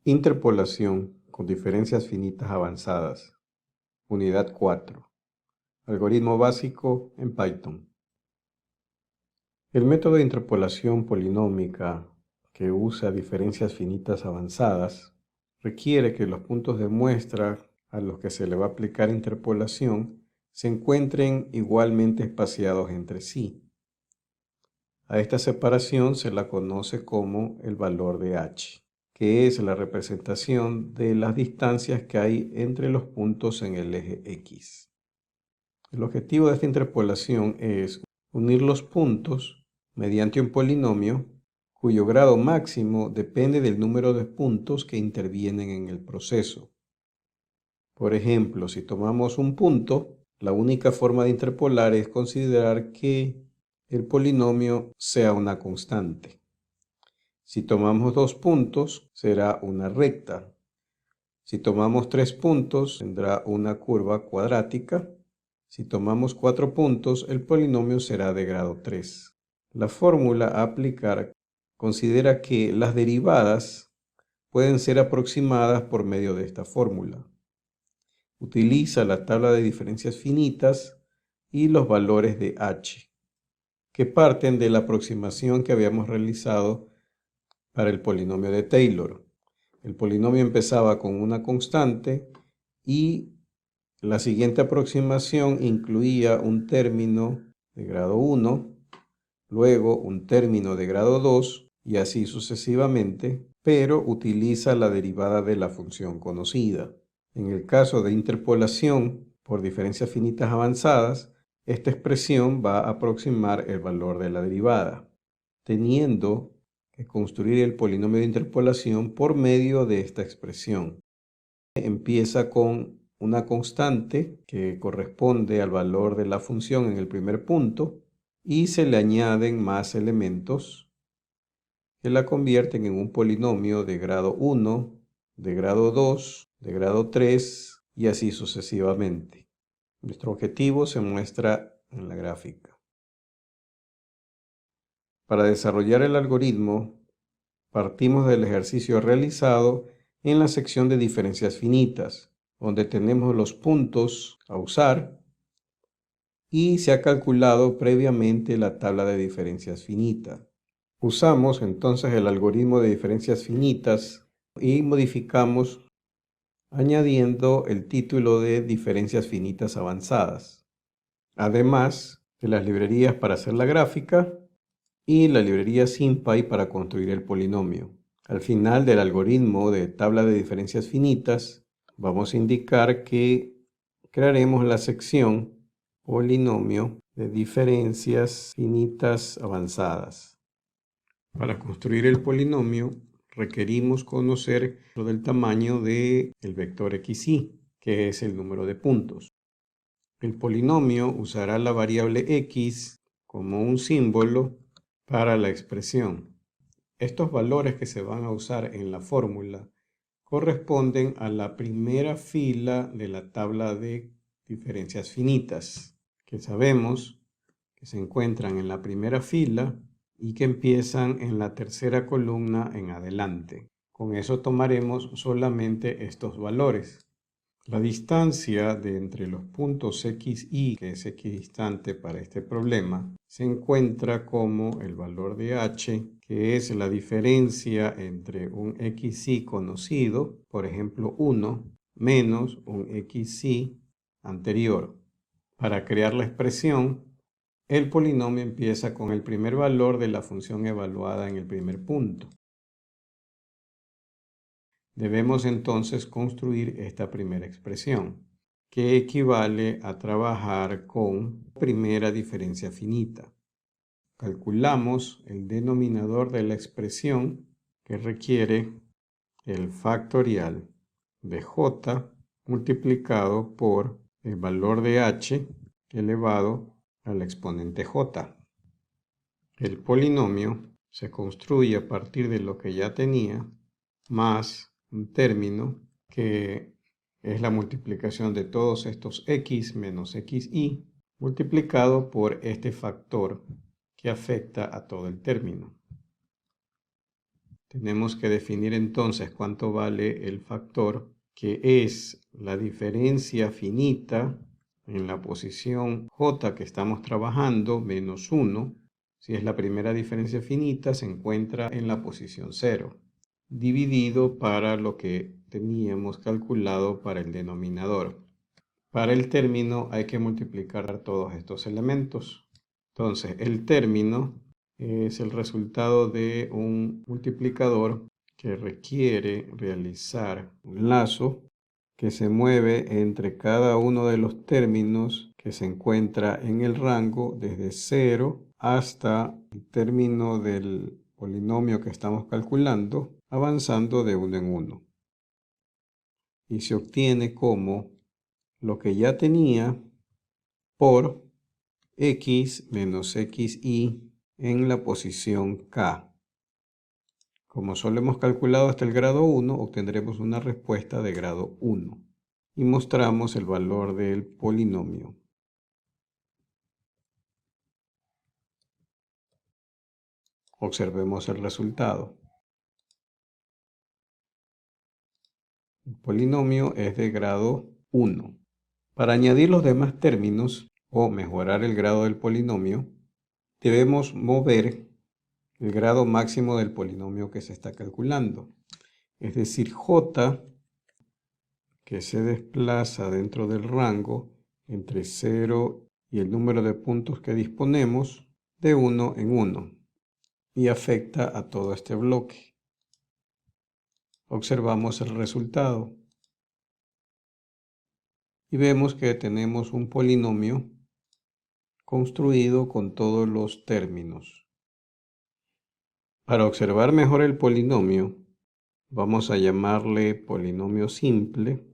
Interpolación con diferencias finitas avanzadas. Unidad 4. Algoritmo básico en Python. El método de interpolación polinómica que usa diferencias finitas avanzadas requiere que los puntos de muestra a los que se le va a aplicar interpolación se encuentren igualmente espaciados entre sí. A esta separación se la conoce como el valor de h, que es la representación de las distancias que hay entre los puntos en el eje X. El objetivo de esta interpolación es unir los puntos mediante un polinomio cuyo grado máximo depende del número de puntos que intervienen en el proceso. Por ejemplo, si tomamos un punto, la única forma de interpolar es considerar que el polinomio sea una constante. Si tomamos 2 puntos, será una recta. Si tomamos 3 puntos, tendrá una curva cuadrática. Si tomamos 4 puntos, el polinomio será de grado 3. La fórmula a aplicar considera que las derivadas pueden ser aproximadas por medio de esta fórmula. Utiliza la tabla de diferencias finitas y los valores de h, que parten de la aproximación que habíamos realizado para el polinomio de Taylor. El polinomio empezaba con una constante y la siguiente aproximación incluía un término de grado 1, luego un término de grado 2 y así sucesivamente, pero utiliza la derivada de la función conocida. En el caso de interpolación por diferencias finitas avanzadas, esta expresión va a aproximar el valor de la derivada, teniendo que construir el polinomio de interpolación por medio de esta expresión. Empieza con una constante que corresponde al valor de la función en el primer punto y se le añaden más elementos que la convierten en un polinomio de grado 1, de grado 2, de grado 3 y así sucesivamente. Nuestro objetivo se muestra en la gráfica. Para desarrollar el algoritmo, partimos del ejercicio realizado en la sección de diferencias finitas, donde tenemos los puntos a usar y se ha calculado previamente la tabla de diferencias finitas. Usamos entonces el algoritmo de diferencias finitas y modificamos añadiendo el título de diferencias finitas avanzadas, además de las librerías para hacer la gráfica y la librería SymPy para construir el polinomio. Al final del algoritmo de tabla de diferencias finitas, vamos a indicar que crearemos la sección polinomio de diferencias finitas avanzadas. Para construir el polinomio, requerimos conocer el tamaño del vector xy, que es el número de puntos. El polinomio usará la variable x como un símbolo para la expresión. Estos valores que se van a usar en la fórmula corresponden a la primera fila de la tabla de diferencias finitas, que sabemos que se encuentran en la primera fila y que empiezan en la tercera columna en adelante. Con eso tomaremos solamente estos valores. La distancia de entre los puntos x y, que es equidistante para este problema, se encuentra como el valor de h, que es la diferencia entre un xy conocido, por ejemplo 1, menos un xy anterior. Para crear la expresión, el polinomio empieza con el primer valor de la función evaluada en el primer punto. Debemos entonces construir esta primera expresión, que equivale a trabajar con primera diferencia finita. Calculamos el denominador de la expresión, que requiere el factorial de j multiplicado por el valor de h elevado al exponente j. El polinomio se construye a partir de lo que ya tenía, más un término que es la multiplicación de todos estos x menos xy multiplicado por este factor que afecta a todo el término. Tenemos que definir entonces cuánto vale el factor, que es la diferencia finita en la posición J que estamos trabajando, menos 1. Si es la primera diferencia finita, se encuentra en la posición 0, dividido para lo que teníamos calculado para el denominador. Para el término hay que multiplicar todos estos elementos. Entonces, el término es el resultado de un multiplicador que requiere realizar un lazo que se mueve entre cada uno de los términos que se encuentra en el rango desde 0 hasta el término del polinomio que estamos calculando, avanzando de uno en uno. Y se obtiene como lo que ya tenía por x menos xy en la posición k. Como solo hemos calculado hasta el grado 1, obtendremos una respuesta de grado 1 y mostramos el valor del polinomio. Observemos el resultado. El polinomio es de grado 1. Para añadir los demás términos o mejorar el grado del polinomio, debemos mover el grado máximo del polinomio que se está calculando. Es decir, j, que se desplaza dentro del rango entre 0 y el número de puntos que disponemos, de 1 en 1, y afecta a todo este bloque. Observamos el resultado y vemos que tenemos un polinomio construido con todos los términos. Para observar mejor el polinomio, vamos a llamarle polinomio simple.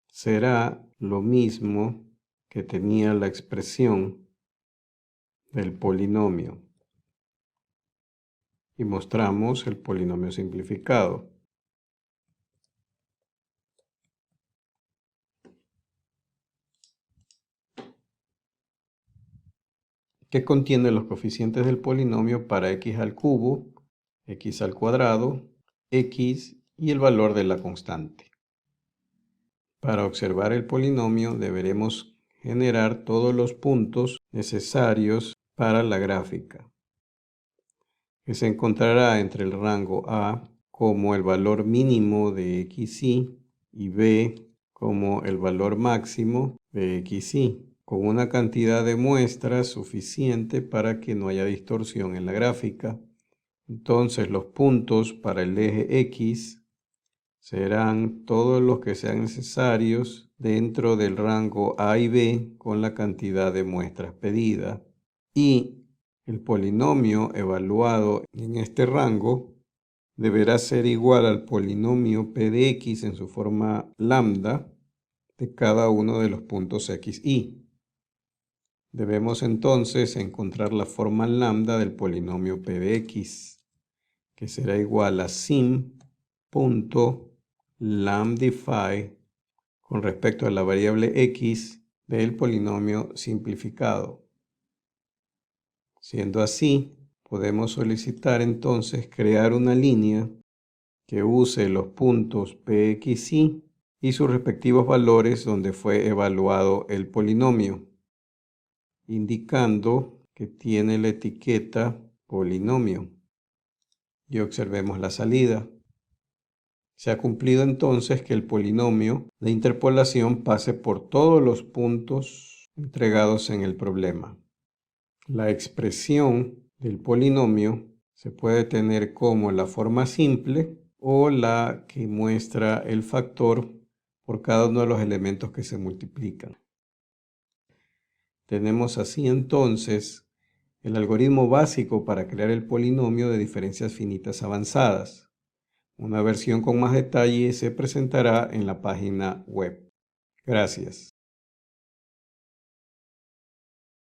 Será lo mismo que tenía la expresión del polinomio. Y mostramos el polinomio simplificado. Que contiene los coeficientes del polinomio para x al cubo, x al cuadrado, x y el valor de la constante. Para observar el polinomio deberemos generar todos los puntos necesarios para la gráfica, que se encontrará entre el rango A como el valor mínimo de xy y B como el valor máximo de xy, con una cantidad de muestras suficiente para que no haya distorsión en la gráfica. Entonces los puntos para el eje X serán todos los que sean necesarios dentro del rango A y B con la cantidad de muestras pedida. Y el polinomio evaluado en este rango deberá ser igual al polinomio P de X en su forma lambda de cada uno de los puntos X, Y. Debemos entonces encontrar la forma lambda del polinomio P de X, que será igual a sim.lambdify con respecto a la variable x del polinomio simplificado. Siendo así, podemos solicitar entonces crear una línea que use los puntos pxy y sus respectivos valores donde fue evaluado el polinomio, indicando que tiene la etiqueta polinomio. Y observemos la salida. Se ha cumplido entonces que el polinomio de interpolación pase por todos los puntos entregados en el problema. La expresión del polinomio se puede tener como la forma simple o la que muestra el factor por cada uno de los elementos que se multiplican. Tenemos así entonces el algoritmo básico para crear el polinomio de diferencias finitas avanzadas. Una versión con más detalle se presentará en la página web. Gracias.